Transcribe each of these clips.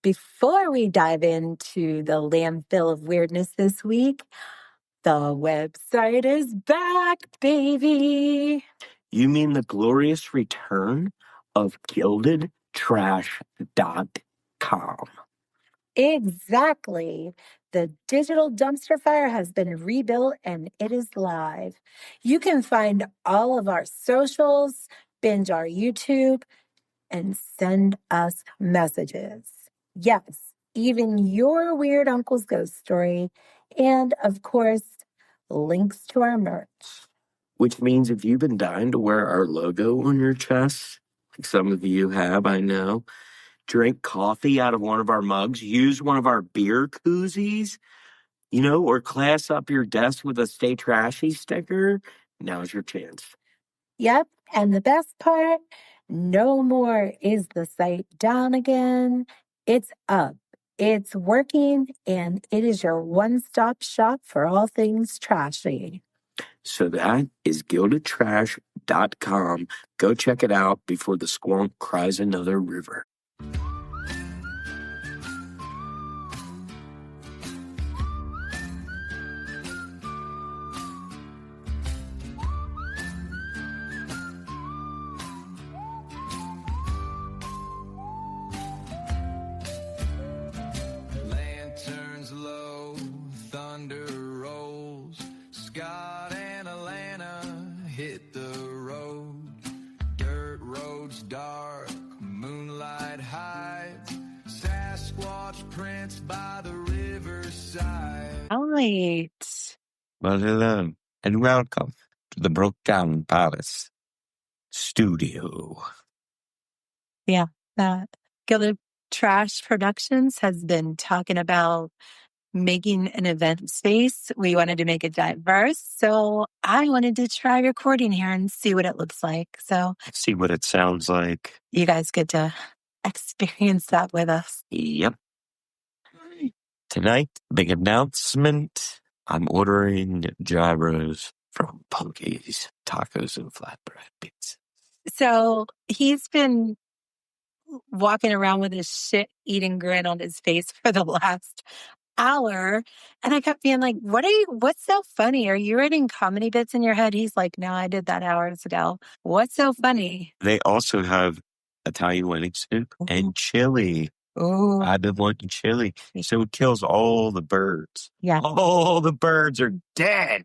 Before we dive into the landfill of weirdness this week, the website is back, baby. You mean the glorious return of gildedtrash.com? Exactly. The digital dumpster fire has been rebuilt and it is live. You can find all of our socials, binge our YouTube, and send us messages. Yes, even your weird uncle's ghost story. And of course, links to our merch. Which means if you've been dying to wear our logo on your chest, like some of you have, I know, drink coffee out of one of our mugs, use one of our beer koozies, or class up your desk with a Stay Trashy sticker, now's your chance. Yep, and the best part, no more is the site down again. It's up, it's working, and it is your one-stop shop for all things trashy. So that is gildedtrash.com. Go check it out before the squonk cries another river. Lanterns low, thunder rolls. Scott and Atlanta hit the road. Dirt roads dark, moonlight hides. Sasquatch prints by the riverside. All right. Well, hello, and welcome to the Broke Down Palace studio. Yeah, that Gilded Trash Productions has been talking about making an event space. We wanted to make it diverse, so I wanted to try recording here and see what it looks like. So See what it sounds like. you guys get to experience that with us. Yep. Tonight, big announcement. I'm ordering gyros from Punky's Tacos and Flatbread Pizza. So he's been walking around with his shit-eating grin on his face for the last hour. And I kept being like, what's so funny? Are you writing comedy bits in your head? He's like, no, I did that hours ago. What's so funny? They also have Italian wedding soup and chili. Oh, I've been wanting chili. So it kills all the birds. yeah. All the birds are dead.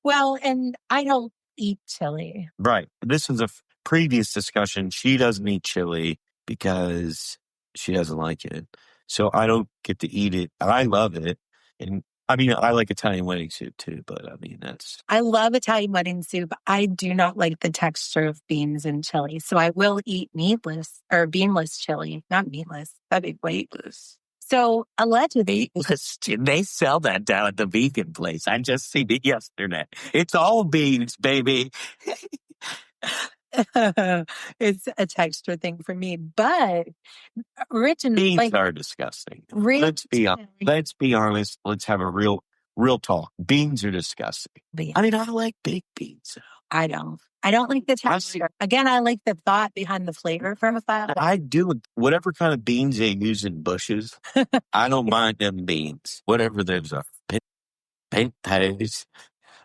Well, and I don't eat chili. Right. This is a previous discussion. She doesn't eat chili because she doesn't like it. So I don't get to eat it. I love it. And I mean, I like Italian wedding soup too, but I mean, I love Italian wedding soup. I do not like the texture of beans and chili. So I will eat meatless or beanless chili, not meatless. That'd be weightless. So allegedly, they sell that down at the vegan place. I just seen it yesterday. It's all beans, baby. it's a texture thing for me. But originally, Beans are disgusting. Let's be honest. Let's have a real talk. Beans are disgusting. I mean, I like baked beans. I don't like the texture. Again, I like the thought behind the flavor from a flat. I do. Whatever kind of beans they use in bushes, I don't mind them beans. Whatever those are. Pink potatoes.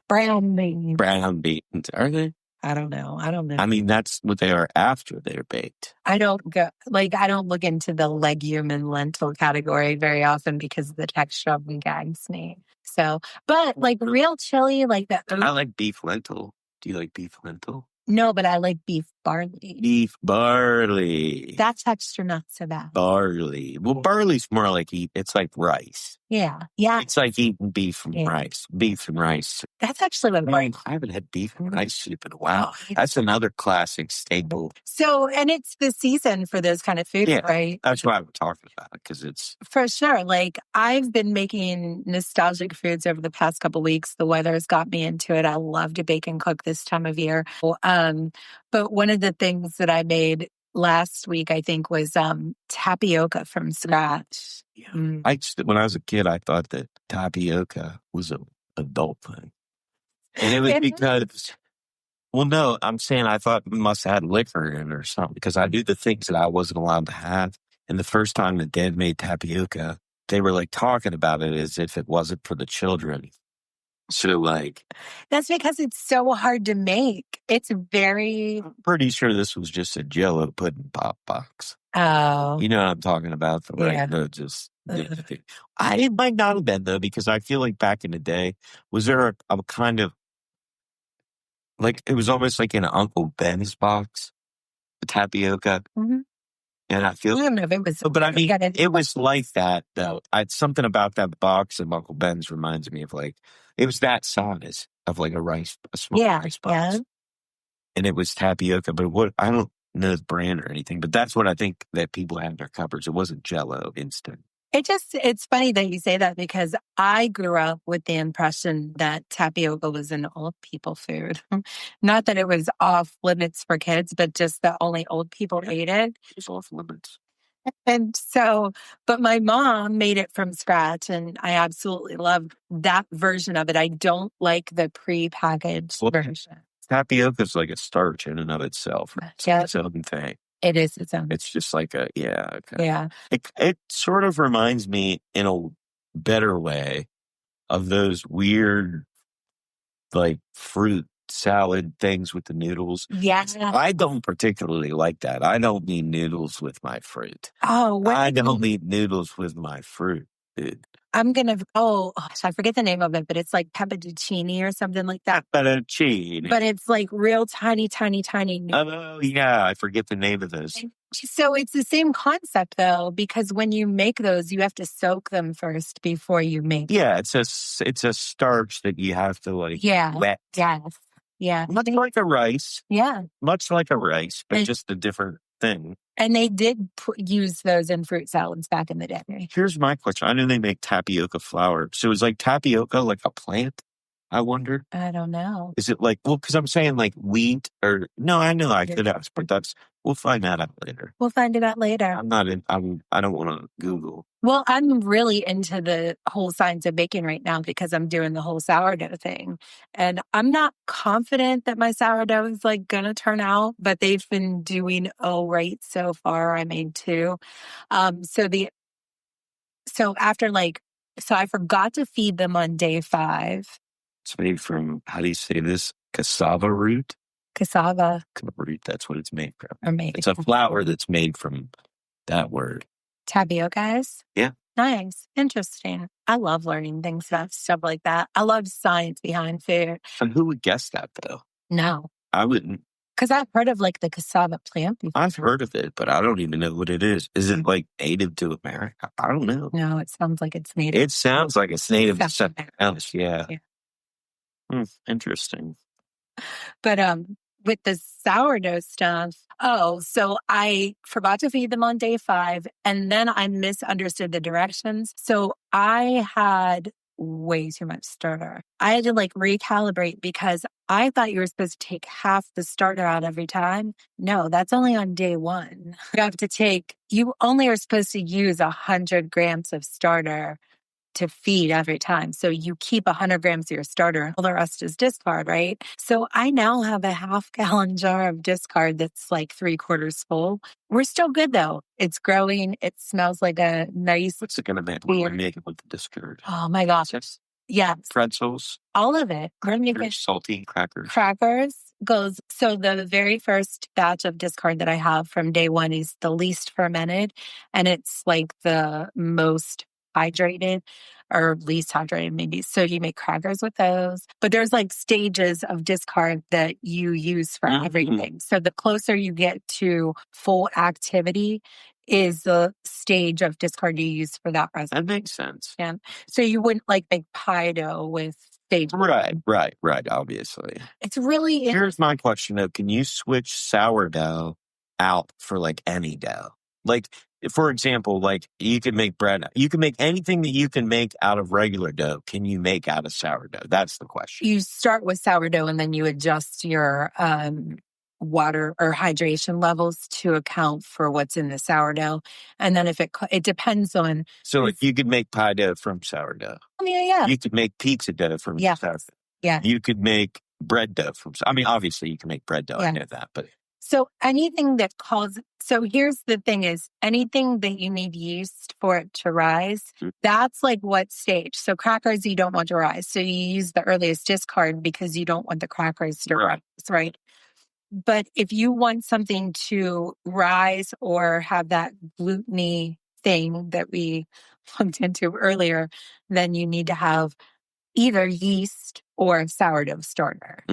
Brown beans. Brown beans. Are they? I don't know. I mean, that's what they are after they're baked. I don't look into the legume and lentil category very often because of the texture of the gags me. So, but like real chili, like that. I like beef lentil. Do you like beef lentil? No, but I like beef barley. Beef barley. That texture not so bad. Barley. Well, barley's more like it's like rice. Yeah. It's like eating beef and rice. Beef and rice. That's actually what I haven't had beef and rice soup in a while. That's another classic staple. So, and it's the season for those kind of food, right? That's why I'm talking about it, because it's... For sure. Like, I've been making nostalgic foods over the past couple of weeks. The weather's got me into it. I love to bake and cook this time of year. But one of the things that I made last week, I think, was tapioca from scratch. Yeah. When I was a kid, I thought that tapioca was an adult thing. And it was because... Well, no, I'm saying I thought it must have had liquor in it or something, because I knew the things that I wasn't allowed to have. And the first time that Dad made tapioca, they were like talking about it as if it wasn't for the children. So like, That's because it's so hard to make. It's very. I'm pretty sure this was just a Jello pudding pop box. Oh. You know what I'm talking about? Yeah. It might not have been though, because I feel like back in the day, was there a kind of like, it was almost like in Uncle Ben's box, the tapioca. Mm-hmm. And I feel, I don't know if it was, but I mean, it was like that though. Something about that box of Uncle Ben's reminds me of like, it was that size of like a small rice box. Yeah. And it was tapioca, but I don't know the brand or anything, but that's what I think that people had in their cupboards. It wasn't Jello instant. It's funny that you say that because I grew up with the impression that tapioca was an old people food. Not that it was off limits for kids, but just that only old people ate it. It's off limits. And so, but my mom made it from scratch and I absolutely love that version of it. I don't like the prepackaged version. Tapioca is like a starch in and of itself. It's its own thing. It is its own. It's just like Yeah. It sort of reminds me in a better way of those weird, like fruit salad things with the noodles. Yeah. I don't particularly like that. I don't need noodles with my fruit. Oh, I don't need noodles with my fruit, dude. I forget the name of it, but it's like pepperoncini or something like that. Pepperoncini. But it's like real tiny, tiny, tiny. Oh, yeah. I forget the name of those. So it's the same concept, though, because when you make those, you have to soak them first before you make them. Yeah, it's a starch that you have to like wet. Yes. Yeah. Much like a rice. Yeah. Much like a rice, but just a different thing. And they did use those in fruit salads back in the day. Here's my question. I know they make tapioca flour. So is like tapioca like a plant? I wonder. I don't know. Is it like, well, because I'm saying like wheat or, no, I know I could ask, but we'll find that out later. We'll find it out later. I don't want to Google. Well, I'm really into the whole science of baking right now because I'm doing the whole sourdough thing. And I'm not confident that my sourdough is like going to turn out, but they've been doing right so far. I made 2. So I forgot to feed them on day 5. It's made from, how do you say this? Cassava root? Cassava. Root, that's what it's made from. Or maybe. It's a flour that's made from that word. Tapioca is? Yeah. Nice. Interesting. I love learning things about stuff like that. I love science behind food. And who would guess that, though? No. I wouldn't. Because I've heard of like the cassava plant before. I've heard of it, but I don't even know what it is. Is it like native to America? I don't know. No, it sounds like it's native. It sounds like it's native to something else. Yeah. Interesting. But with the sourdough stuff, so I forgot to feed them on day 5, and then I misunderstood the directions. So I had way too much starter. I had to like recalibrate because I thought you were supposed to take half the starter out every time. No, that's only on day 1. You only are supposed to use 100 grams of starter to feed every time. So you keep 100 grams of your starter, all the rest is discard, right? So I now have a half-gallon jar of discard that's like 3/4 full. We're still good though. It's growing. It smells like a nice. What's it going to make? What do we make it with the discard? Oh my gosh. Yes. Pretzels. All of it. Salty crackers. So the very first batch of discard that I have from day 1 is the least fermented, and it's like the most hydrated or least hydrated maybe. So you make crackers with those. But there's like stages of discard that you use for everything. So the closer you get to full activity is the stage of discard you use for that recipe. That makes sense. Yeah. So you wouldn't like make pie dough with stage. Right, obviously. It's really Here's my question though. Can you switch sourdough out for like any dough? Like, for example, like you could make bread. You can make anything that you can make out of regular dough. Can you make out of sourdough? That's the question. You start with sourdough and then you adjust your water or hydration levels to account for what's in the sourdough. And then if it depends on. So like you could make pie dough from sourdough. Yeah. You could make pizza dough from sourdough. Yeah. You could make bread dough from, I mean, obviously you can make bread dough. I know that, but. So anything that calls, so here's the thing is anything that you need yeast for it to rise, that's like what stage. So crackers, you don't want to rise. So you use the earliest discard because you don't want the crackers to rise, right? But if you want something to rise or have that gluten-y thing that we looked into earlier, then you need to have either yeast or sourdough starter.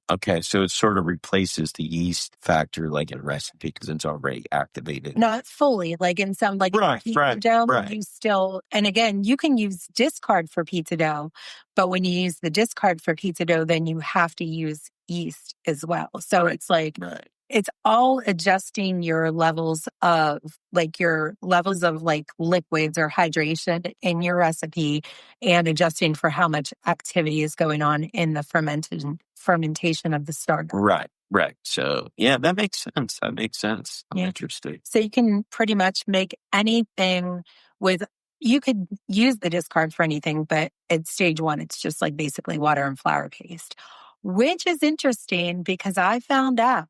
Okay, so it sort of replaces the yeast factor like in a recipe because it's already activated. Not fully, like in some like pizza dough, you still, and again, you can use discard for pizza dough, but when you use the discard for pizza dough, then you have to use yeast as well. So it's like, it's all adjusting your levels of like liquids or hydration in your recipe and adjusting for how much activity is going on in the fermentation of the starter. Right. So yeah, that makes sense. Interesting. So you can pretty much make anything you could use the discard for anything, but at stage 1, it's just like basically water and flour paste, which is interesting because I found out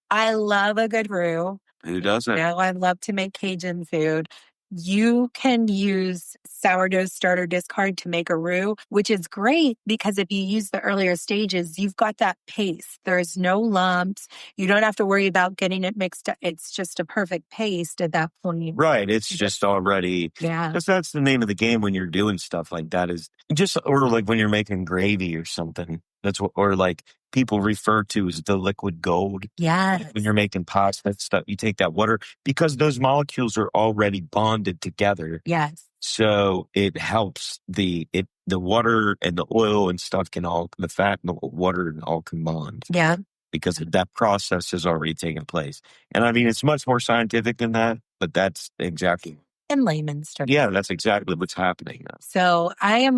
I love a good roux. Who doesn't? I love to make Cajun food. You can use sourdough starter discard to make a roux, which is great because if you use the earlier stages, you've got that paste. There's no lumps. You don't have to worry about getting it mixed up. It's just a perfect paste at that point. Right. It's just already, because that's the name of the game when you're doing stuff like that is just, or like when you're making gravy or something. That's what, or like people refer to as the liquid gold. Yes. Like when you're making pasta stuff, you take that water because those molecules are already bonded together. Yes. So it helps the water and the oil and stuff the fat and the water and all can bond. Yeah. Because that process has already taken place. And I mean, it's much more scientific than that, but that's exactly. In layman's terms. Yeah, that's exactly what's happening. So I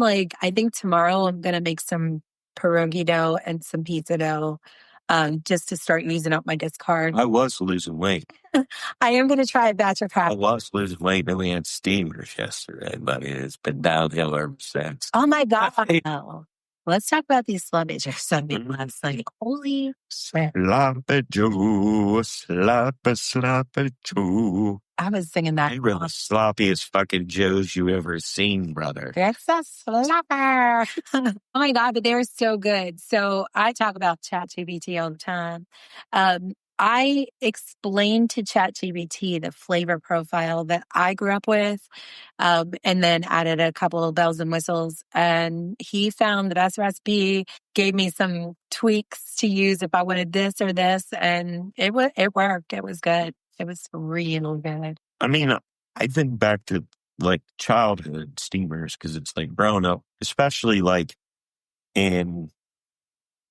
think tomorrow I'm going to make some pierogi dough and some pizza dough just to start using up my discard. I was losing weight. I am going to try a batch of crackers. I was losing weight. Then we had steamers yesterday, but it's been downhill ever since. Oh my God. Let's talk about these slumbages Sunday last night. Holy shit. Sloppy Joe, sloppy Joe. I was singing that. They were the sloppiest fucking Joes you ever seen, brother. It's a slapper. Oh my God, but they were so good. So I talk about ChatGPT all the time. I explained to ChatGPT the flavor profile that I grew up with, and then added a couple of bells and whistles. And he found the best recipe, gave me some tweaks to use if I wanted this or this, and it worked. It was good. It was real good. I mean, I think back to like childhood steamers because it's like growing up, especially like in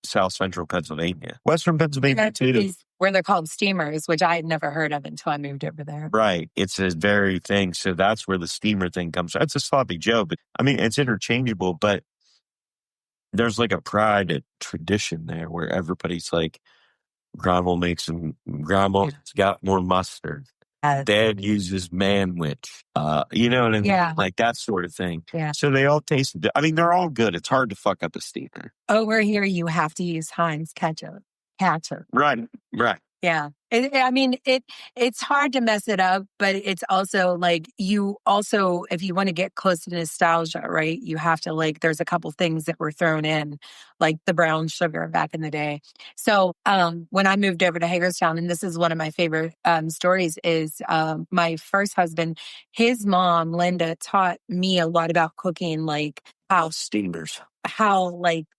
South Central Pennsylvania, Western Pennsylvania too. Where they're called steamers, which I had never heard of until I moved over there. Right. It's a very thing. So that's where the steamer thing comes from. It's a sloppy Joe, but I mean, it's interchangeable, but there's like a pride and tradition there where everybody's like, grandma's got more mustard. Dad uses manwich. You know what I mean? Yeah. Like that sort of thing. Yeah. So they all taste, I mean, they're all good. It's hard to fuck up a steamer. Over here, you have to use Heinz ketchup. Right. Yeah. It's hard to mess it up, but it's also like if you want to get close to nostalgia, right? You have to there's a couple things that were thrown in, like the brown sugar back in the day. So, when I moved over to Hagerstown, and this is one of my favorite, stories is, my first husband, his mom, Linda, taught me a lot about cooking, like how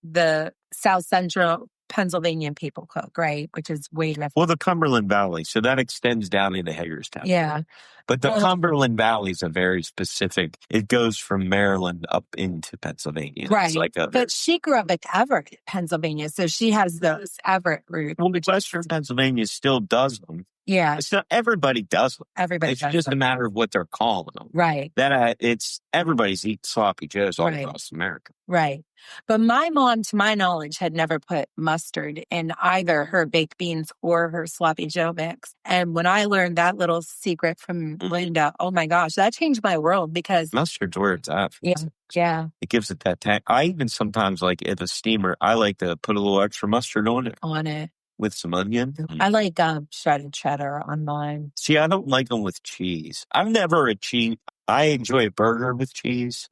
the South Central Pennsylvania people cook, right? Which is way left. Well, the Cumberland Valley. So that extends down into Hagerstown. Yeah. But the Cumberland Valley is a very specific, it goes from Maryland up into Pennsylvania. Right. It's but she grew up in Everett, Pennsylvania. So she has those Everett roots. Well, Western Pennsylvania still does them. Yeah. It's not everybody does them. Everybody it's does just them. a matter of what they're calling them. Right. It's everybody's eating sloppy joes all across America. Right. But my mom, to my knowledge, had never put mustard in either her baked beans or her sloppy joe mix. And when I learned that little secret from Linda, oh my gosh, that changed my world because mustard's where it's at. Yeah. It gives it that tang. I even sometimes like at a steamer, I like to put a little extra mustard on it. with some onion. I like shredded cheddar on mine. See, I don't like them with cheese. I'm never a cheese. I enjoy a burger with cheese.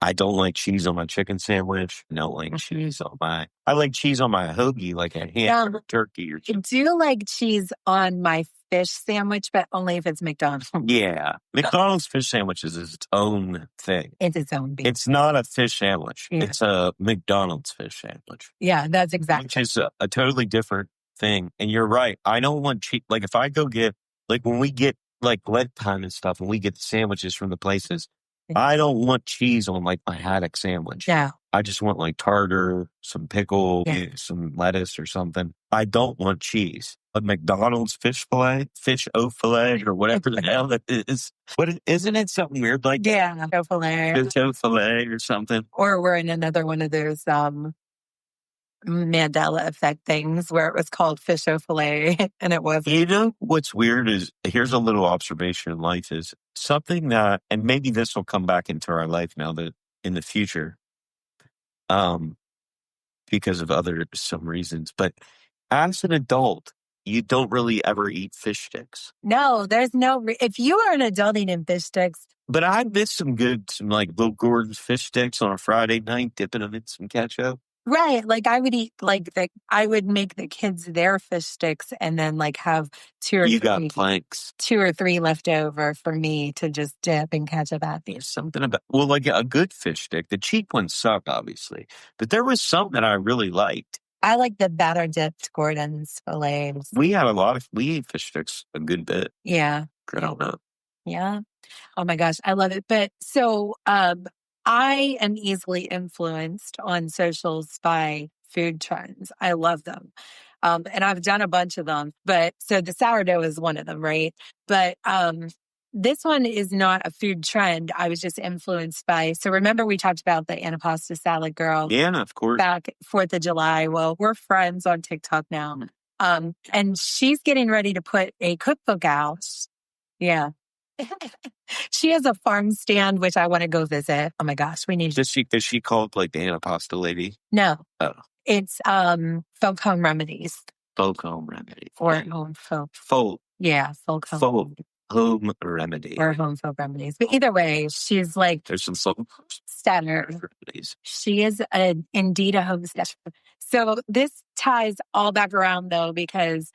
I don't like cheese on my chicken sandwich. I don't like cheese on my. I like cheese on my hoagie, like a ham or turkey or I something. do like cheese on my fish sandwich, but only if it's McDonald's. Yeah, McDonald's fish sandwiches is its own thing. It's its own beast. It's not a fish sandwich. Yeah. It's a McDonald's fish sandwich. Yeah, that's exactly. Which is a totally different thing. And you're right. I don't want cheese. Like if I go get, like when we get like Lent time and stuff, and we get the sandwiches from the places, I don't want cheese on like my haddock sandwich. Yeah. I just want like tartar, some pickle, some lettuce or something. I don't want cheese. But McDonald's fish au filet, or whatever the hell it is. Isn't it something weird like au filet. Fish au filet or something? Or we're in another one of those Mandela effect things where it was called fish au filet and it wasn't. You know what's weird is, here's a little observation in life, is something that, and maybe this will come back into our life now that in the future, because of some reasons, but as an adult, you don't really ever eat fish sticks. No, there's if you are an adult eating fish sticks. But I miss some like Bill Gordon's fish sticks on a Friday night, dipping them in some ketchup. Right. Like I would eat I would make the kids their fish sticks and then like have two or three left over for me to just dip and ketchup at. There's something about, well, like a good fish stick. The cheap ones suck, obviously, but there was some that I really liked. I like the batter dipped Gordon's fillets. We ate fish sticks a good bit. Yeah. Growing up. Yeah. Oh my gosh, I love it. But so I am easily influenced on socials by food trends. I love them. And I've done a bunch of them, but so the sourdough is one of them, right? But this one is not a food trend. I was just influenced by, so remember we talked about the anapasta salad girl? Yeah, of course. Back 4th of July. Well, we're friends on TikTok now. And she's getting ready to put a cookbook out. Yeah. She has a farm stand, which I want to go visit. Oh my gosh, we need. Is she called like the anapasta lady? No. Oh. It's folk home remedies. Folk home remedies. Or home folk. Folk. Yeah, folk home. Folk home remedies. Or home folk remedies. But either way, she's like there's some folk statter. Remedies. She is indeed a homesteader. So this ties all back around though, because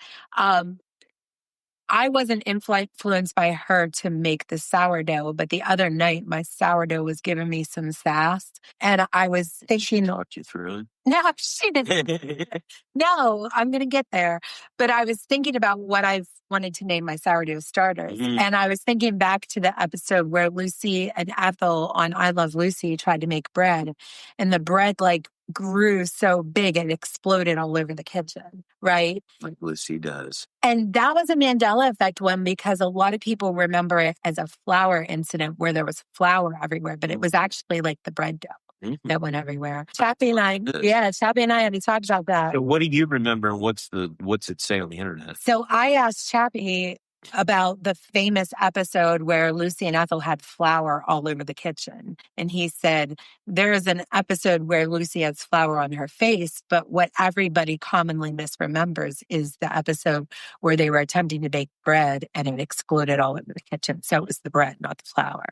I wasn't influenced by her to make the sourdough, but the other night my sourdough was giving me some sass, and I was thinking, she talked you through it. No, she didn't. No, I'm going to get there. But I was thinking about what I've wanted to name my sourdough starters, and I was thinking back to the episode where Lucy and Ethel on I Love Lucy tried to make bread, and the bread like grew so big it exploded all over the kitchen, right? Like Lucy does. And that was a Mandela effect one, because a lot of people remember it as a flour incident where there was flour everywhere, but it was actually like the bread dough that went everywhere. Chappie and I had to talk about that. So what do you remember? What's it say on the internet? So I asked Chappie about the famous episode where Lucy and Ethel had flour all over the kitchen. And he said, there is an episode where Lucy has flour on her face, but what everybody commonly misremembers is the episode where they were attempting to bake bread and it exploded all over the kitchen. So it was the bread, not the flour.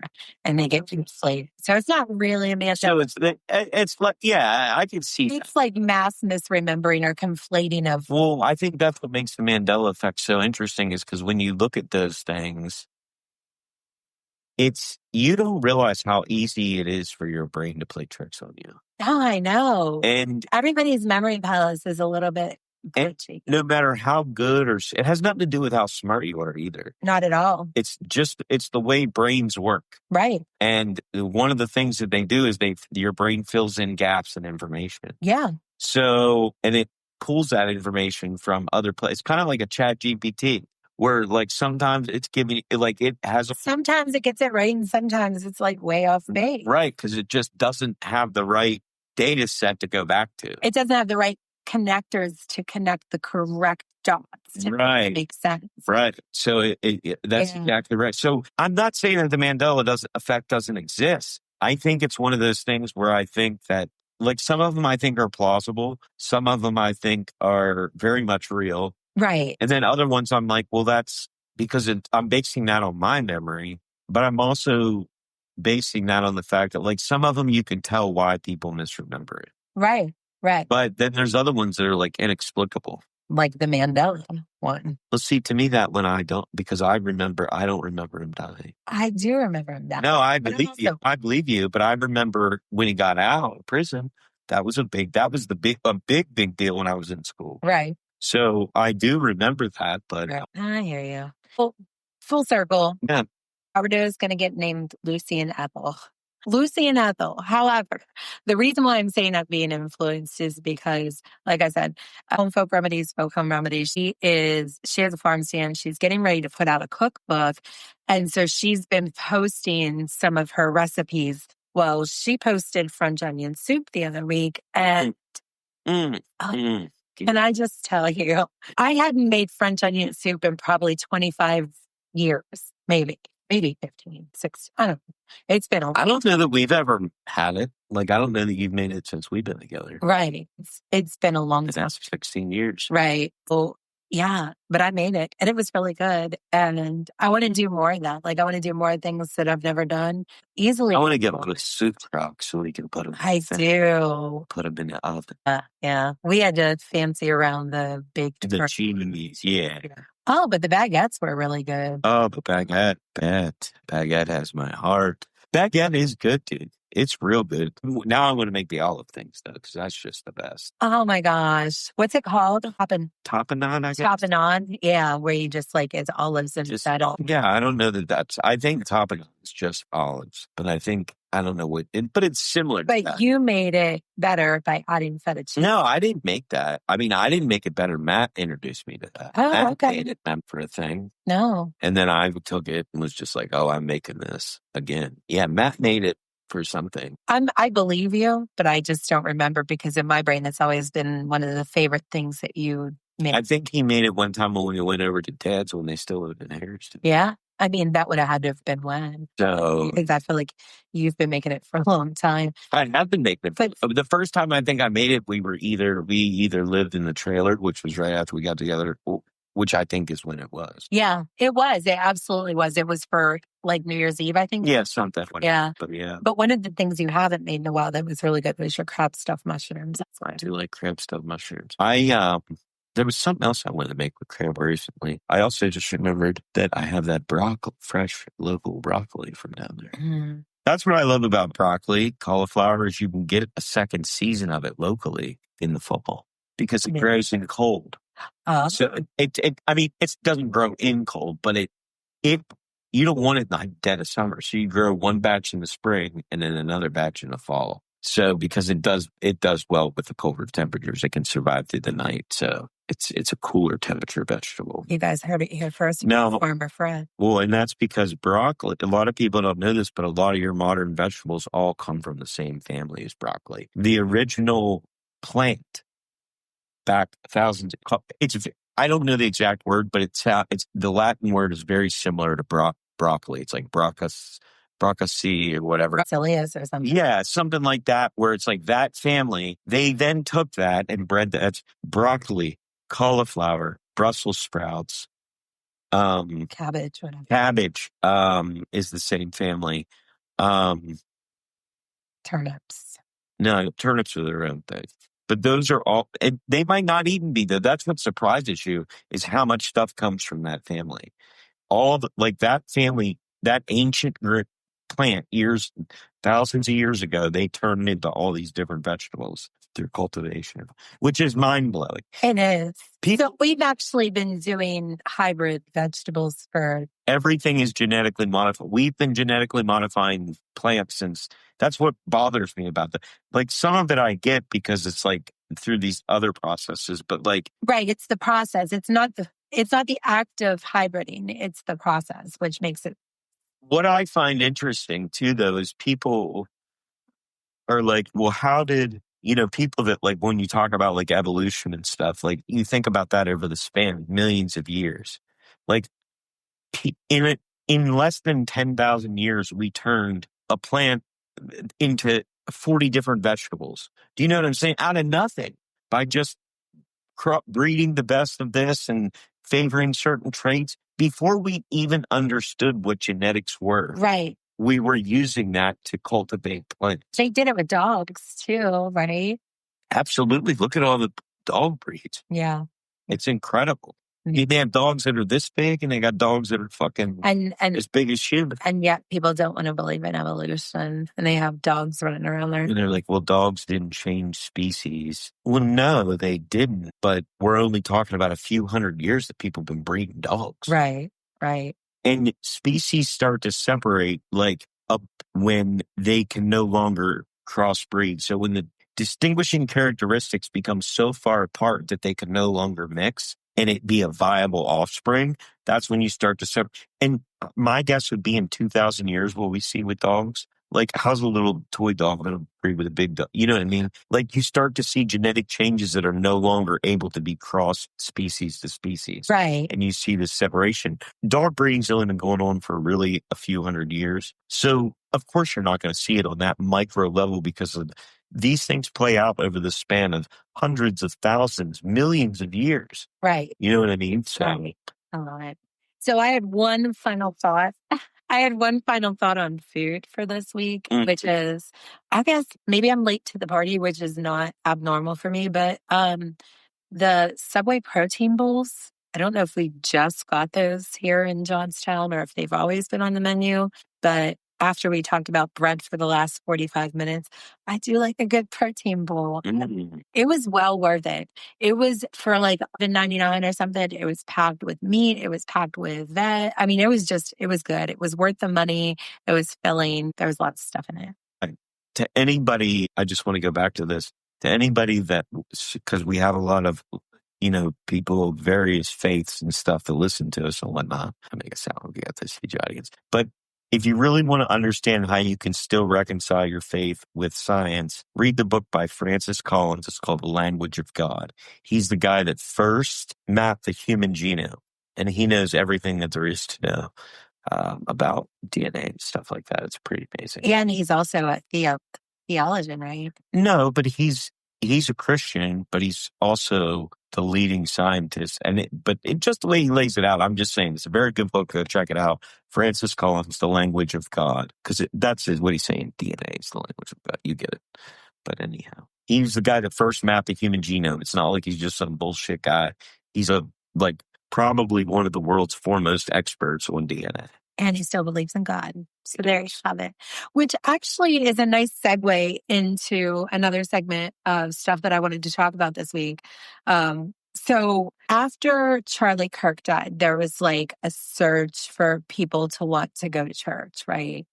And they get conflated. So it's not really a mass. So it's like, yeah, I can see it's like mass misremembering or conflating of. Well, I think that's what makes the Mandela effect so interesting, is because when you look at those things, you don't realize how easy it is for your brain to play tricks on you. Oh, I know. And everybody's memory palace is a little bit glitchy. No matter how good it has nothing to do with how smart you are either. Not at all. It's the way brains work. Right. And one of the things that they do is your brain fills in gaps in information. Yeah. So, and it pulls that information from other places, kind of like a Chat GPT, where like sometimes it's giving, like it has sometimes it gets it right and sometimes it's like way off base. Right, because it just doesn't have the right data set to go back to. It doesn't have the right connectors to connect the correct dots to make sense. Right. So that's exactly right. So I'm not saying that the Mandela effect doesn't exist. I think it's one of those things where I think that like some of them I think are plausible. Some of them I think are very much real. Right. And then other ones I'm like, well, that's because I'm basing that on my memory, but I'm also basing that on the fact that like some of them you can tell why people misremember it. Right. But then there's other ones that are like inexplicable. Like the Mandela one. Well, see, to me that one I don't, because I don't remember him dying. I do remember him dying. No, I believe you. I believe you, but I remember when he got out of prison, that was a big deal when I was in school. Right. So I do remember that, but I hear you. Well, full circle. yeah. Sourdough is going to get named Lucy and Ethel. Lucy and Ethel. However, the reason why I'm saying that being influenced is because, like I said, Home Folk Remedies, Folk Home Remedies, she has a farm stand. She's getting ready to put out a cookbook. And so she's been posting some of her recipes. Well, she posted French onion soup the other week. And can I just tell you, I hadn't made French onion soup in probably 25 years, maybe 15, 16. I don't know. It's been a while. I don't know that we've ever had it. Like, I don't know that you've made it since we've been together. Right. It's been a long time. That's 16 years. Right. Well, yeah, but I made it and it was really good. And I want to do more of that. Like, I want to do more things that I've never done easily. I want to get one of soup trucks so we can put them. I do. Put them in the oven. Yeah. We had to fancy around the big. The cheese, yeah. Oh, but the baguettes were really good. Oh, but baguette has my heart. Baguette is good, dude. It's real good. Now I'm going to make the olive things, though, because that's just the best. Oh, my gosh. What's it called? Tapenade, I guess? Tapenade, yeah, where you just like, it's olives and settle. Yeah, I don't know that that's, I think tapenade is just olives, but I don't know what, but it's similar to that. But you made it better by adding feta cheese. No, I didn't make that. I mean, I didn't make it better. Matt introduced me to that. Oh, Matt okay. made it meant for a thing. No. And then I took it and was just like, oh, I'm making this again. Yeah, Matt made it for something. I believe you, but I just don't remember because in my brain, that's always been one of the favorite things that you made. I think he made it one time when we went over to Dad's when they still lived in Harriston. Yeah. I mean, that would have had to have been when. So, because I feel like you've been making it for a long time. I have been making it. But the first time I think I made it, we either lived in the trailer, which was right after we got together, which I think is when it was. Yeah, it was. It absolutely was. It was for like New Year's Eve, I think. Yeah, something. Yeah. But yeah. But one of the things you haven't made in a while that was really good was your crab stuffed mushrooms. That's why I do like crab stuffed mushrooms. There was something else I wanted to make with crab recently. I also just remembered that I have that fresh local broccoli from down there. Mm. That's what I love about broccoli, cauliflower, is you can get a second season of it locally in the fall because it grows in cold. So it doesn't grow in cold, but you don't want it in the dead of summer. So you grow one batch in the spring and then another batch in the fall. So because it does well with the colder temperatures, it can survive through the night. So it's a cooler temperature vegetable. You guys heard it here first. No, Farmer Fred. Well, and that's because broccoli, a lot of people don't know this, but a lot of your modern vegetables all come from the same family as broccoli. The original plant back thousands, I don't know the exact word, but it's the Latin word is very similar to broccoli. It's like Brassica or whatever. Brocelius or something. Yeah, something like that, where it's like that family. They then took that and bred that's broccoli, cauliflower, Brussels sprouts, cabbage, whatever. Cabbage is the same family. Turnips. No, turnips are their own thing. But those are all, they might not even be, though. That's what surprises you, is how much stuff comes from that family. That family, that ancient plant thousands of years ago, they turned into all these different vegetables through cultivation, which is mind-blowing. It is. So we've actually been doing hybrid vegetables for... Everything is genetically modified. We've been genetically modifying plants since... That's what bothers me about that. Like, some of it I get because it's like through these other processes, but like... Right, it's the process. It's not the act of hybriding. It's the process, which makes it... What I find interesting, too, though, is people are like, well, how did... people that, like, when you talk about, like, evolution and stuff, like, you think about that over the span of millions of years. Like, in less than 10,000 years, we turned a plant into 40 different vegetables. Do you know what I'm saying? Out of nothing, by just breeding the best of this and favoring certain traits before we even understood what genetics were. Right. We were using that to cultivate plants. They did it with dogs too, right? Absolutely. Look at all the dog breeds. Yeah. It's incredible. They have dogs that are this big, and they got dogs that are fucking and as big as humans. And yet people don't want to believe in evolution, and they have dogs running around there. And they're like, well, dogs didn't change species. Well, no, they didn't. But we're only talking about a few hundred years that people have been breeding dogs. Right, right. And species start to separate like up when they can no longer crossbreed. So when the distinguishing characteristics become so far apart that they can no longer mix and it be a viable offspring, that's when you start to separate. And my guess would be in 2,000 years, what we see with dogs, like how's a little toy dog going to breed with a big dog? You know what I mean? Like you start to see genetic changes that are no longer able to be cross species to species. Right. And you see this separation. Dog breeding's only been going on for really a few hundred years. So of course you're not going to see it on that micro level because of these things play out over the span of hundreds of thousands, millions of years. Right. You know what I mean? So right. I love it. So I had one final thought. On food for this week, which is, I guess maybe I'm late to the party, which is not abnormal for me, but the Subway protein bowls, I don't know if we just got those here in Johnstown or if they've always been on the menu, but after we talked about bread for the last 45 minutes, I do like a good protein bowl. It was well worth it. It was for like $7.99 or something. It was packed with meat. It was packed with veg. I mean, it was good. It was worth the money. It was filling. There was lots of stuff in it. To anybody, I just want to go back to this. To anybody that, because we have a lot of, people of various faiths and stuff that listen to us and whatnot. I make it sound like we got this huge audience. But if you really want to understand how you can still reconcile your faith with science, read the book by Francis Collins. It's called The Language of God. He's the guy that first mapped the human genome, and he knows everything that there is to know about DNA and stuff like that. It's pretty amazing. Yeah, and he's also a theologian, right? No, but he's a Christian, but he's also the leading scientist. But just the way he lays it out, I'm just saying it's a very good book. Go check it out. Francis Collins, The Language of God, because that's what he's saying. DNA is the language of God. You get it. But anyhow, he's the guy that first mapped the human genome. It's not like he's just some bullshit guy. He's probably one of the world's foremost experts on DNA. And he still believes in God. So there you have it. Which actually is a nice segue into another segment of stuff that I wanted to talk about this week. So after Charlie Kirk died, there was like a surge for people to want to go to church, right?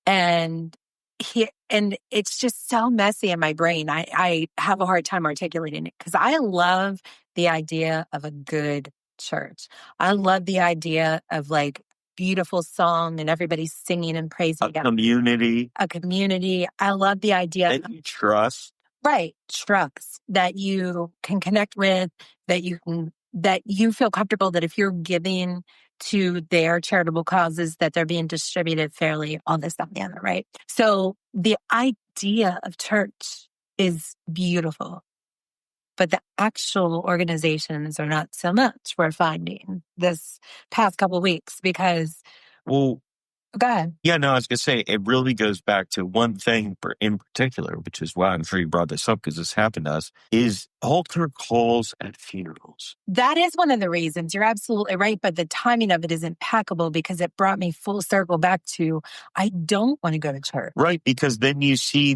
And it's just so messy in my brain. I have a hard time articulating it because I love the idea of a good church. I love the idea of like beautiful song and everybody singing and praising. A community. I love the idea that you trust. Right. Trust that you can connect with, that you feel comfortable that if you're giving to their charitable causes, that they're being distributed fairly, all this stuff, and the other, right? So the idea of church is beautiful, but the actual organizations are not so much, we're finding this past couple of weeks because... Well, go ahead. Yeah, no, I was going to say, it really goes back to one thing in particular, which is why I'm sure you brought this up because this happened to us, is altar calls at funerals. That is one of the reasons. You're absolutely right. But the timing of it is impeccable because it brought me full circle back to, I don't want to go to church. Right. Because then you see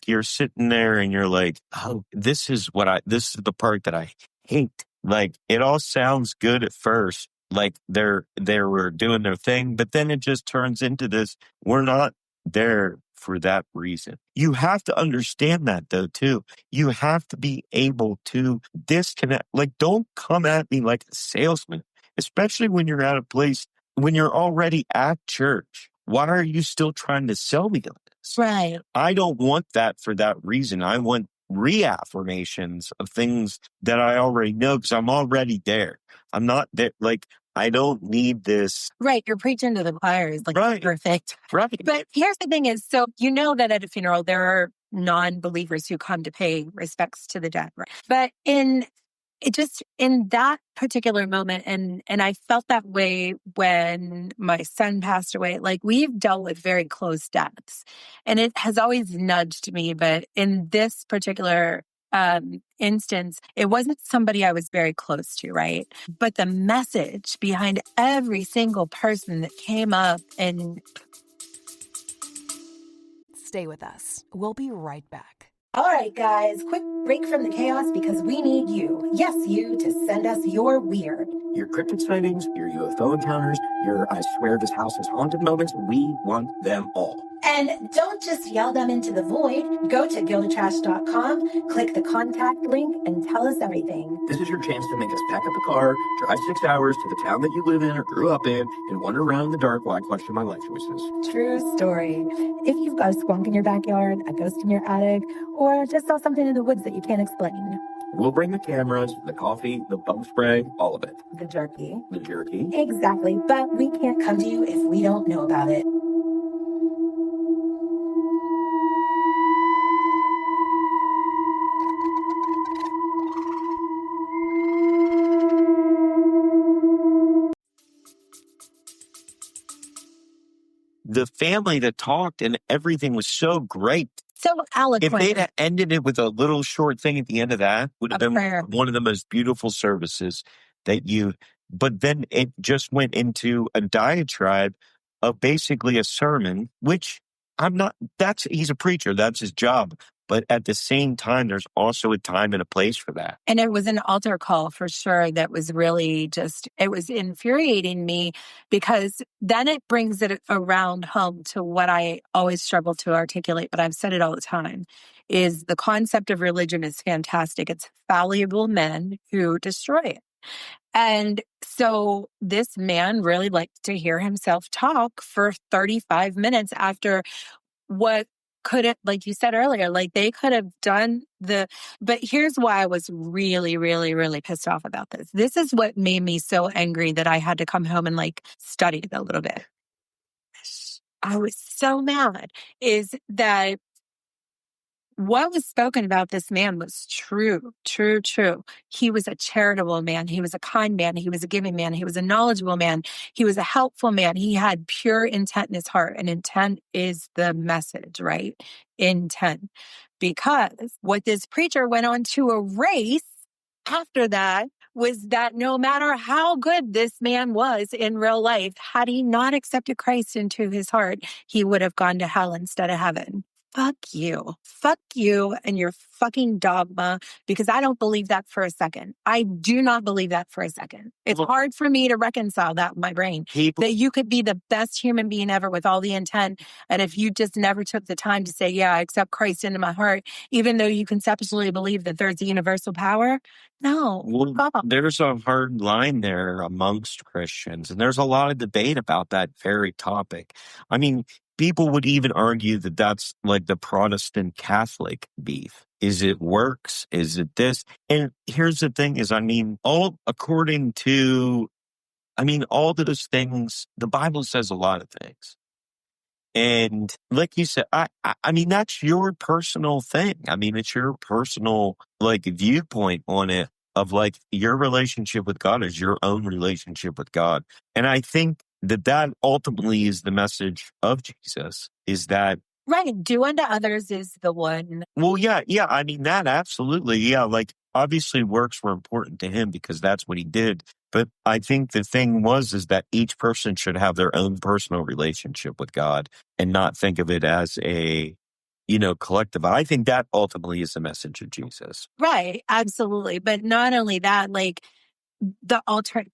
you're sitting there and you're like, oh, this is the part that I hate. Like, it all sounds good at first. Like they were doing their thing, but then it just turns into this, we're not there for that reason. You have to understand that though, too. You have to be able to disconnect. Like, don't come at me like a salesman, especially when you're at a place, when you're already at church. Why are you still trying to sell me on this? Right. I don't want that for that reason. I want reaffirmations of things that I already know because I'm already there. I'm not there. Like, I don't need this. Right. You're preaching to the choir is like Right. perfect. Right. But here's the thing is, so you know that at a funeral, there are non-believers who come to pay respects to the dead. Right? But in that particular moment, and I felt that way when my son passed away, like we've dealt with very close deaths and it has always nudged me. But in this particular instance, it wasn't somebody I was very close to, right? But the message behind every single person that came up and... Stay with us. We'll be right back. All right, guys, quick break from the chaos because we need you, yes, you, to send us your weird. Your cryptid sightings, your UFO encounters, your I swear this house is haunted moments, we want them all. And don't just yell them into the void. Go to gildatrash.com, click the contact link, and tell us everything. This is your chance to make us pack up a car, drive 6 hours to the town that you live in or grew up in, and wander around in the dark while I question my life choices. True story. If you've got a skunk in your backyard, a ghost in your attic, or just saw something in the woods that you can't explain. We'll bring the cameras, the coffee, the bug spray, all of it. The jerky. The jerky. Exactly, but we can't come to you if we don't know about it. The family that talked and everything was so great. So eloquent. If they'd have ended it with a little short thing at the end of that, would have been prayer. one of the most beautiful services that you. But then it just went into a diatribe of basically a sermon, which he's a preacher, that's his job. But at the same time, there's also a time and a place for that. And it was an altar call for sure that was really it was infuriating me because then it brings it around home to what I always struggle to articulate, but I've said it all the time, is the concept of religion is fantastic. It's fallible men who destroy it. And so this man really liked to hear himself talk for 35 minutes after what could have, like you said earlier, like they could have done but here's why I was really, really, really pissed off about this. This is what made me so angry that I had to come home and like study it a little bit. I was so mad is that what was spoken about this man was true. He was a charitable man. He was a kind man. He was a giving man. He was a knowledgeable man. He was a helpful man. He had pure intent in his heart. And intent is the message, right? Intent. Because what this preacher went on to erase after that was that no matter how good this man was in real life, had he not accepted Christ into his heart, he would have gone to hell instead of heaven. Fuck you and your fucking dogma, because I don't believe that for a second. I do not believe that for a second. It's hard for me to reconcile that in my brain. That you could be the best human being ever with all the intent. And if you just never took the time to say, yeah, I accept Christ into my heart, even though you conceptually believe that there's a universal power. No. There's a hard line there amongst Christians. And there's a lot of debate about that very topic. I mean, people would even argue that that's like the Protestant Catholic beef. Is it works? Is it this? And here's the thing is, all of those things, the Bible says a lot of things. And like you said, I mean, that's your personal thing. I mean, it's your personal viewpoint on it of your relationship with God is your own relationship with God. And I think that ultimately is the message of Jesus, is that right. Do unto others is the one. Well, yeah. I mean, that absolutely. Yeah. Obviously works were important to him because that's what he did. But I think the thing is that each person should have their own personal relationship with God and not think of it as a, collective. I think that ultimately is the message of Jesus. Right. Absolutely. But not only that,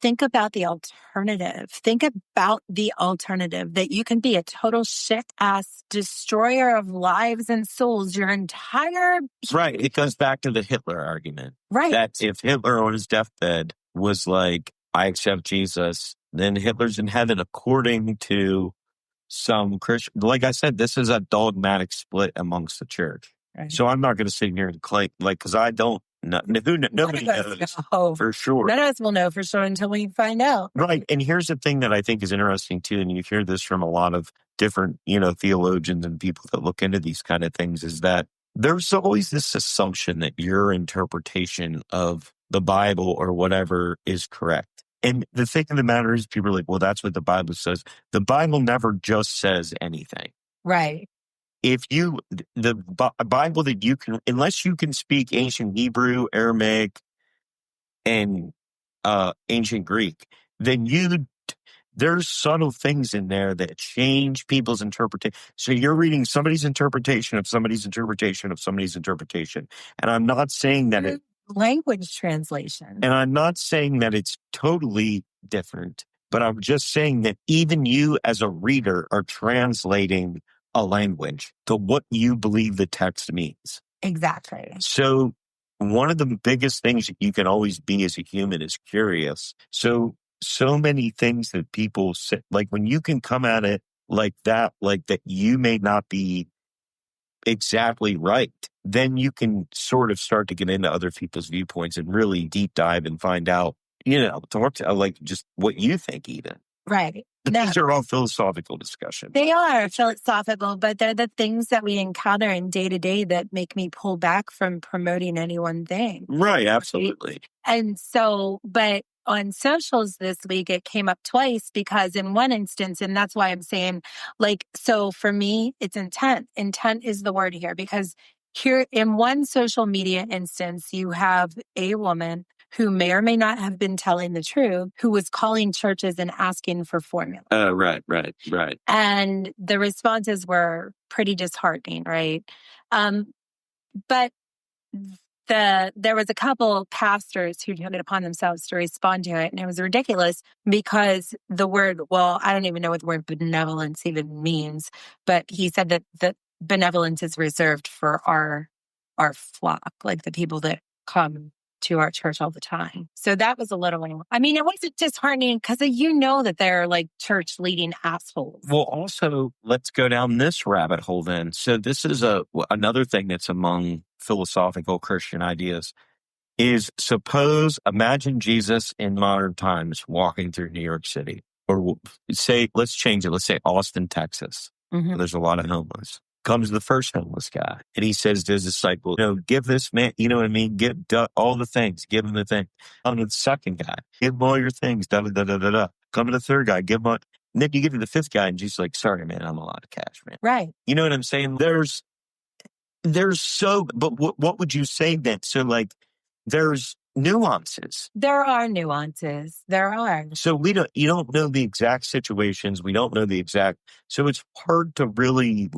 think about the alternative. Think about the alternative that you can be a total shit ass destroyer of lives and souls your entire. Right. It goes back to the Hitler argument. Right. That if Hitler on his deathbed was like, I accept Jesus, then Hitler's in heaven according to some Christian. Like I said, this is a dogmatic split amongst the church. Right. So I'm not going to sit here and claim, because I don't Nobody knows for sure. None of us will know for sure until we find out. Right. And here's the thing that I think is interesting too, and you hear this from a lot of different, theologians and people that look into these kind of things, is that there's always this assumption that your interpretation of the Bible or whatever is correct. And the thing of the matter is, people are like, well, that's what the Bible says. The Bible never just says anything. Right. If the Bible that you can, unless you can speak ancient Hebrew, Aramaic, and ancient Greek, then there's subtle things in there that change people's interpretation. So you're reading somebody's interpretation of somebody's interpretation of somebody's interpretation. And I'm not saying that language translation. And I'm not saying that it's totally different, but I'm just saying that even you as a reader are translating a language to what you believe the text means. Exactly. So one of the biggest things that you can always be as a human is curious. So many things that people say, like when you can come at it like that you may not be exactly right, then you can sort of start to get into other people's viewpoints and really deep dive and find out, talk to like just what you think even. Right. But these are all philosophical discussions. They are philosophical, but they're the things that we encounter in day to day that make me pull back from promoting any one thing. Right, absolutely. And so, but on socials this week, it came up twice because in one instance, and that's why I'm saying, so for me, it's intent. Intent is the word here, because here in one social media instance, you have a woman who may or may not have been telling the truth, who was calling churches and asking for formula. Right. And the responses were pretty disheartening, right? But there was a couple pastors who took it upon themselves to respond to it, and it was ridiculous because the word, I don't even know what the word benevolence even means, but he said that the benevolence is reserved for our flock, like the people that come to our church all the time. So that was a little, it wasn't disheartening because that they're like church leading assholes. Well, also, let's go down this rabbit hole then. So this is another thing that's among philosophical Christian ideas is imagine Jesus in modern times walking through New York City, or let's change it. Let's say Austin, Texas. Mm-hmm. There's a lot of homeless. Comes the first homeless guy, and he says to his disciple, give this man, you know what I mean? Give all the things, give him the thing. Come to the second guy, give him all your things, da-da-da-da-da-da. Come to the third guy, give him all. And then you get to the fifth guy, and Jesus like, sorry, man, I'm a lot of cash, man. Right. You know what I'm saying? But what would you say then? So there's nuances. There are nuances. There are. So you don't know the exact situations. We don't know the exact. So it's hard to really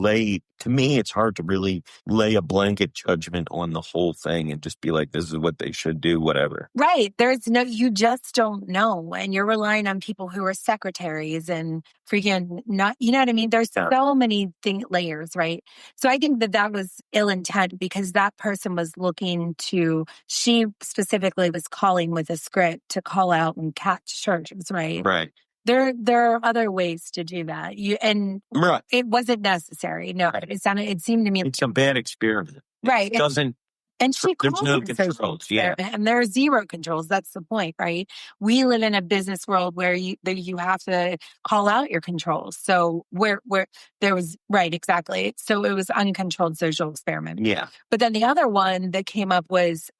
it's hard to really lay a blanket judgment on the whole thing and just be like, this is what they should do, whatever. Right. You just don't know. And you're relying on people who are secretaries and freaking not, you know what I mean? There's so many layers, right? So I think that was ill intent because that person was she specifically was calling with a script to call out and catch churches, right? Right. There are other ways to do that. Right. It wasn't necessary. No, right. It seemed to me it's a bad experiment. Right. It doesn't. And there's no controls. Yeah. And there are zero controls. That's the point, right? We live in a business world where you have to call out your controls. So where there was, right, exactly. So it was uncontrolled social experiment. Yeah. But then the other one that came up was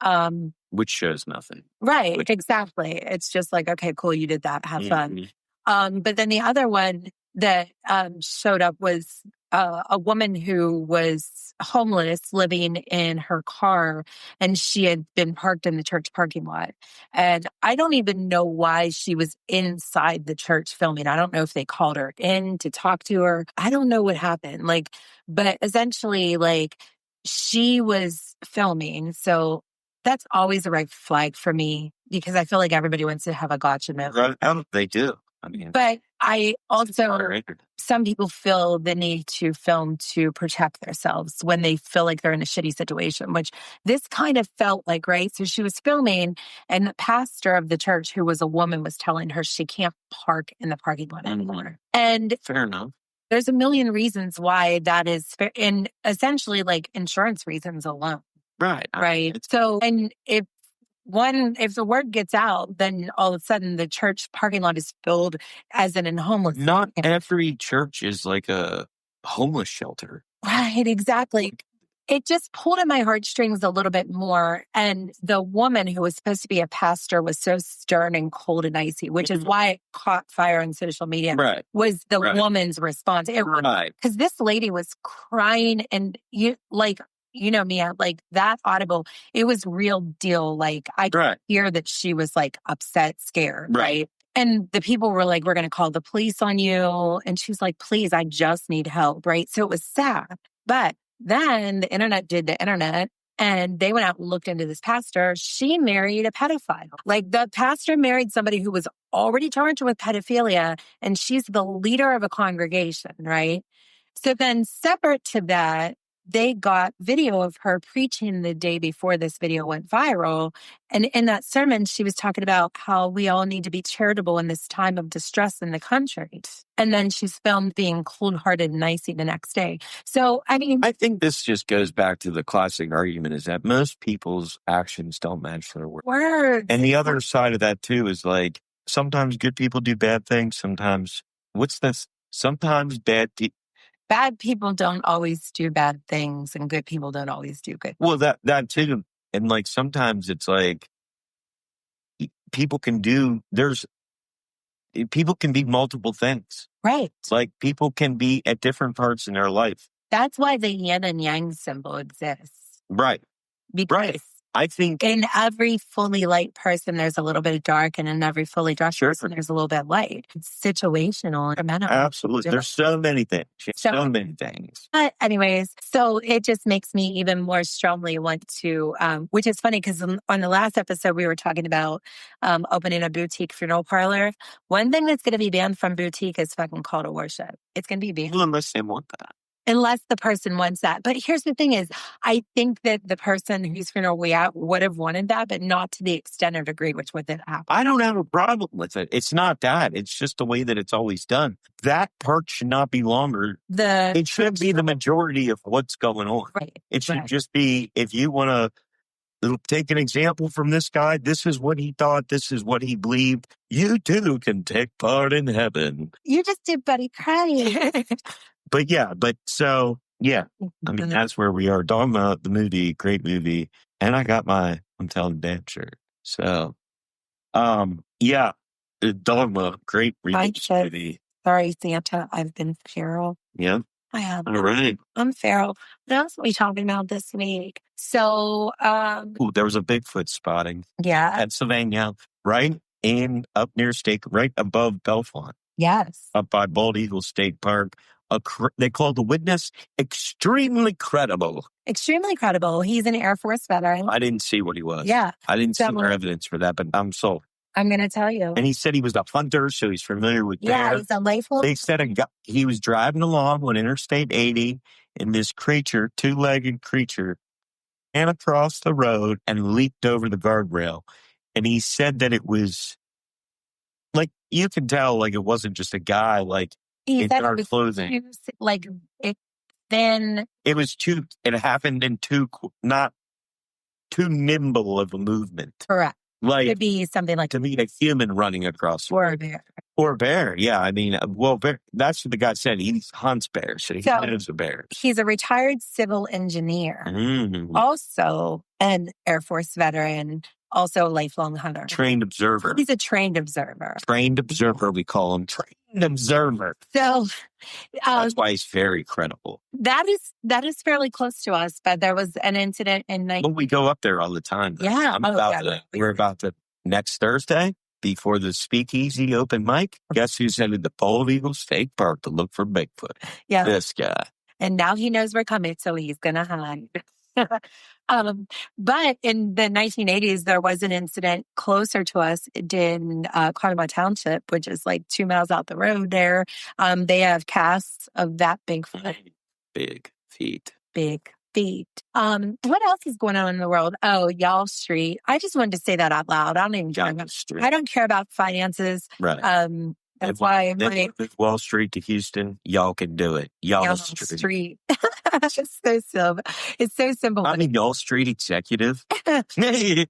which shows nothing. Right, exactly. It's just like, okay, cool, you did that. Have fun. But then the other one that showed up was a woman who was homeless living in her car, and she had been parked in the church parking lot. And I don't even know why she was inside the church filming. I don't know if they called her in to talk to her. I don't know what happened. But essentially, she was filming. So that's always a red flag for me because I feel like everybody wants to have a gotcha moment. Right. They do. But I also, some people feel the need to film to protect themselves when they feel like they're in a shitty situation, which this kind of felt like, right? So she was filming, and the pastor of the church, who was a woman, was telling her she can't park in the parking lot anymore. And fair enough. There's a million reasons why that is fair, and essentially insurance reasons alone. Right. Right. So, and if the word gets out, then all of a sudden the church parking lot is filled as in homeless. Not every church is like a homeless shelter. Right, exactly. It just pulled at my heartstrings a little bit more. And the woman who was supposed to be a pastor was so stern and cold and icy, which is why it caught fire on social media. Right. Was the woman's response. Right. Because this lady was crying and you know me, like that audible, it was real deal. Like I could hear that she was like upset, scared. Right. And the people were like, we're going to call the police on you. And she was like, please, I just need help. Right. So it was sad. But then the internet did the internet and they went out and looked into this pastor. She married a pedophile. Like the pastor married somebody who was already charged with pedophilia and she's the leader of a congregation. Right. So then separate to that, they got video of her preaching the day before this video went viral. And in that sermon, she was talking about how we all need to be charitable in this time of distress in the country. And then she's filmed being cold-hearted and icy the next day. So, I mean, I think this just goes back to the classic argument is that most people's actions don't match their words. And the other side of that, too, is like sometimes good people do bad things. Sometimes, sometimes bad people don't always do bad things and good people don't always do good. Well, that too. And like sometimes it's like people can be multiple things. Right. Like people can be at different parts in their life. That's why the yin and yang symbol exists. Right. Because I think in every fully light person, there's a little bit of dark, and in every fully dark person, there's a little bit of light. It's situational. Absolutely. There's so many things. So many things. But anyways, so it just makes me even more strongly want to, which is funny because on the last episode, we were talking about opening a boutique funeral parlor. One thing that's going to be banned from boutique is fucking call to worship. It's going to be banned. Well, unless they want that. Unless the person wants that. But here's the thing is, I think that the person whose funeral we at would have wanted that, but not to the extent or degree which would it happen. I don't have a problem with it. It's not that. It's just the way that it's always done. That part should not be longer. It should be the majority of what's going on. Right. It should just be, if you want to take an example from this guy, this is what he thought, this is what he believed. You too can take part in heaven. You just did Buddy crying. But I mean, that's where we are talking about the movie, great movie. And I got my I'm Telling Dan shirt. So, Dogma, great movie. Sorry, Santa, I've been feral. Yeah. I have. All right. I'm feral. What else are we talking about this week? So, there was a Bigfoot spotting. Yeah. Pennsylvania, right up near right above Belfont. Yes. Up by Bald Eagle State Park. They called the witness extremely credible. Extremely credible. He's an Air Force veteran. I didn't see what he was. Yeah. I didn't see their evidence for that, but I'm sold. I'm going to tell you. And he said he was a hunter, so he's familiar with bears. Yeah, he's a lifelong. They said he was driving along on Interstate 80, and this creature, two-legged creature, ran across the road and leaped over the guardrail. And he said that it was, like, you can tell, like, it wasn't just a guy, like, in dark clothing. It was it happened in not too nimble of a movement. Correct. Like, could be something like to meet a human running across. Or a bear. Or a bear, yeah. I mean, bear, that's what the guy said. He hunts bears. So he knows the bears. He's a retired civil engineer. Mm-hmm. Also an Air Force veteran. Also a lifelong hunter. Trained observer. He's a trained observer. Trained observer, we call him. Trained observer. So that's why he's very credible. That is fairly close to us, but there was an incident in Well, we go up there all the time. Though. Yeah. We're about to next Thursday before the Speakeasy open mic. Guess who's headed to Bald Eagle State Park to look for Bigfoot? Yeah. This guy. And now he knows we're coming, so he's gonna hide. But in the 1980s, there was an incident closer to us in Conemaugh Township, which is like 2 miles out the road there. They have casts of that Bigfoot. Big feet. Big feet. What else is going on in the world? Oh, Y'all Street. I just wanted to say that out loud. I don't care about finances. Right. That's why Wall Street to Houston, y'all can do it. Y'all Street. It's so simple. It's so simple. I'm a Wall Street executive. They're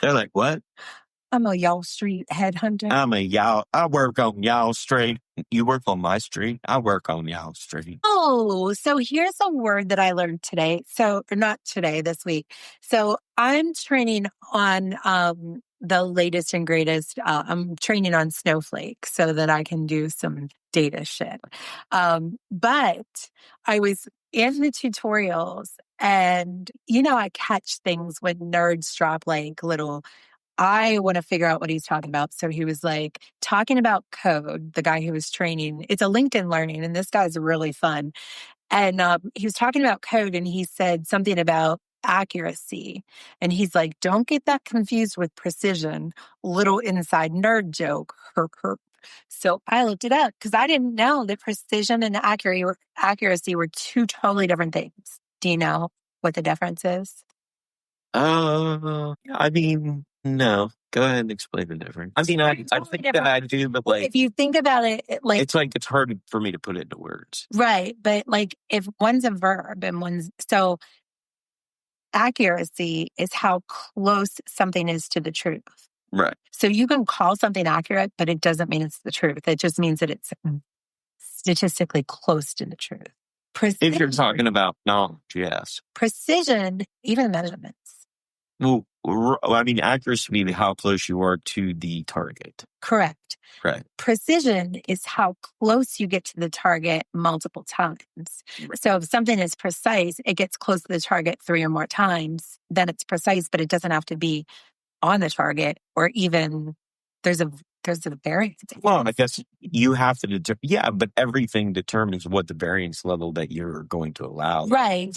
like, what? I'm a Wall Street headhunter. I work on Wall Street. You work on my street? I work on Wall Street. Oh, so here's a word that I learned today. So, or not today, this week. So I'm training on the latest and greatest. I'm training on Snowflake so that I can do some data shit. But I was in the tutorials and, I catch things when nerds drop like little I want to figure out what he's talking about. So he was like talking about code, the guy who was training. It's a LinkedIn learning, and this guy's really fun. And he was talking about code, and he said something about accuracy. And he's like, don't get that confused with precision. Little inside nerd joke. Herp, herp. So I looked it up because I didn't know that precision and accuracy were two totally different things. Do you know what the difference is? I mean, no. Go ahead and explain the difference. I mean, I think that I do, but like, if you think about it, it's hard for me to put it into words. Right. But like if one's a verb and so accuracy is how close something is to the truth. Right. So you can call something accurate, but it doesn't mean it's the truth. It just means that it's statistically close to the truth. If you're talking about knowledge, yes. Precision, even measurements. Well, I mean, accuracy means how close you are to the target. Correct. Right. Precision is how close you get to the target multiple times. Right. So if something is precise, it gets close to the target 3 or more times, then it's precise, but it doesn't have to be on the target or even there's a variance. Well, I guess you have to but everything determines what the variance level that you're going to allow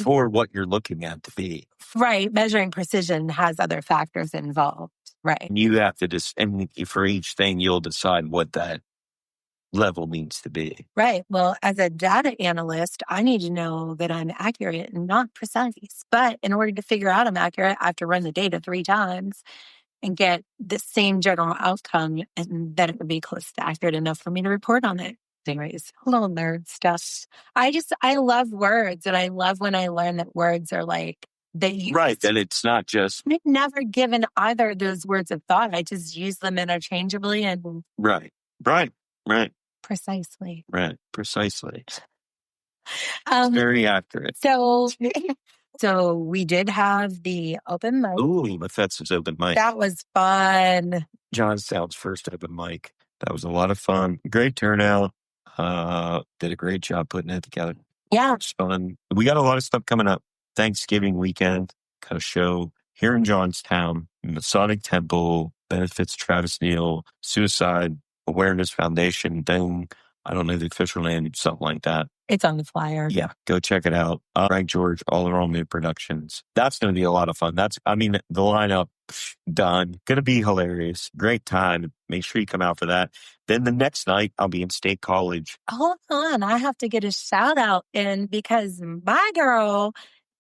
for what you're looking at to be. Right. Measuring precision has other factors involved. Right. And you have to and for each thing, you'll decide what that level needs to be. Right. Well, as a data analyst, I need to know that I'm accurate and not precise. But in order to figure out I'm accurate, I have to run the data 3 times and get the same general outcome, and then it would be close to accurate enough for me to report on it. Anyways, little nerd stuff. I love words, and I love when I learn that words are like right, that it's not just... I've never given either of those words a thought. I just use them interchangeably and... Right. Precisely. Right, precisely. It's very accurate. So we did have the open mic. Ooh, Mephet's open mic. That was fun. Johnstown's first open mic. That was a lot of fun. Great turnout. Did a great job putting it together. Yeah. It's fun. We got a lot of stuff coming up. Thanksgiving weekend, got a show here in Johnstown, Masonic Temple, benefits Travis Neal, Suicide Awareness Foundation thing. I don't know the official name, something like that. It's on the flyer. Yeah, go check it out. Frank George, All Around New Productions. That's going to be a lot of fun. The lineup, done. Going to be hilarious. Great time. Make sure you come out for that. Then the next night, I'll be in State College. Hold on. I have to get a shout out in because my girl,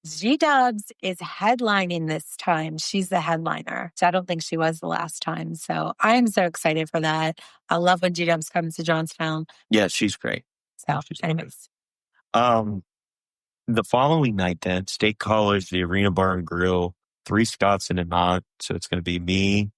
G-Dubs, is headlining this time. She's the headliner. I don't think she was the last time. So I'm so excited for that. I love when G-Dubs comes to Johnstown. Yeah, she's great. So anyways. The following night then, State College, the Arena Bar and Grill, 3 Scotts and a knot. So it's going to be me,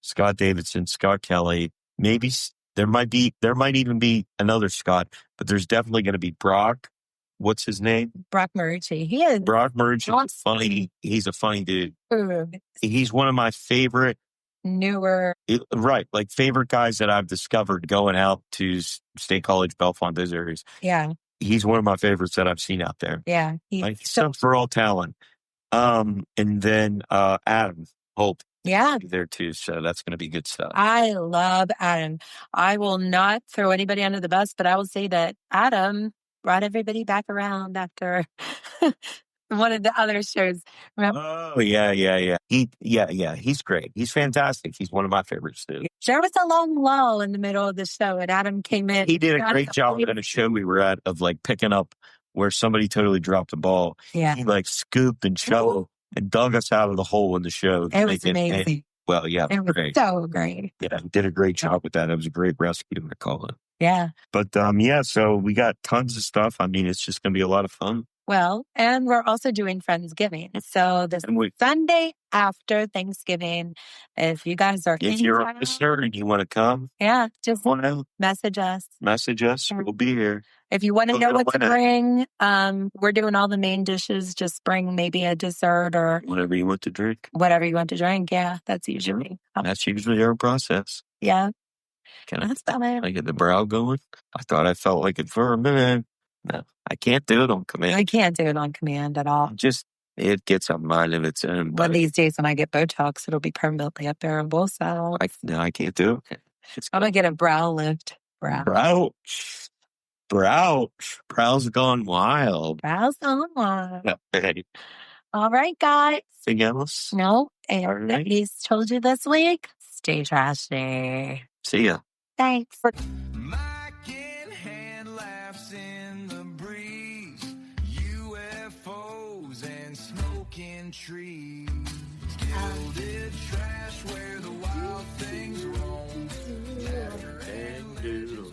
Scott Davidson, Scott Kelly. Maybe there might even be another Scott, but there's definitely going to be Brock. What's his name? Brock Marucci. He is. Brock Marucci is funny. He's a funny dude. He's one of my favorite. Like favorite guys that I've discovered going out to State College, Bellefonte, those areas. Yeah. He's one of my favorites that I've seen out there. Yeah. He's so for all talent. And then Adam Holt. Yeah. There too. So that's going to be good stuff. I love Adam. I will not throw anybody under the bus, but I will say that Adam brought everybody back around after one of the other shows. Remember? Oh, yeah. He's great. He's fantastic. He's one of my favorites too. There was a long lull in the middle of the show, and Adam came in. He did a great job at a show we were at of like picking up where somebody totally dropped the ball. Yeah. He like scooped and shoveled and dug us out of the hole in the show. It was amazing. Well, yeah, It was great. so great. Yeah, did a great job with that. It was a great rescue, I call it. Yeah. But yeah, so we got tons of stuff. I mean, it's just going to be a lot of fun. Well, and we're also doing Friendsgiving. So this Sunday after Thanksgiving, if you guys are if you're a listener and you want to come, just message us. Message us. We'll be here. If you want to know what to bring, we're doing all the main dishes. Just bring maybe a dessert or whatever you want to drink. Whatever you want to drink. Yeah, that's usually our process. Yeah. That's about it. I get the brow going. I thought I felt like it for a minute. No, I can't do it on command. I can't do it on command at all. It gets a mind of its own. One of these days when I get Botox, it'll be permanently unbearable. So I can't do it. I'm going to get a brow lift. Brow's gone wild. Brow's gone wild. Hey. All right, guys. Anything else? No. And that he's told you this week, stay trashy. See ya. Thanks. Mike and hand laughs in the breeze, UFOs and smoking trees, gilded trash where the wild things roam, never ending.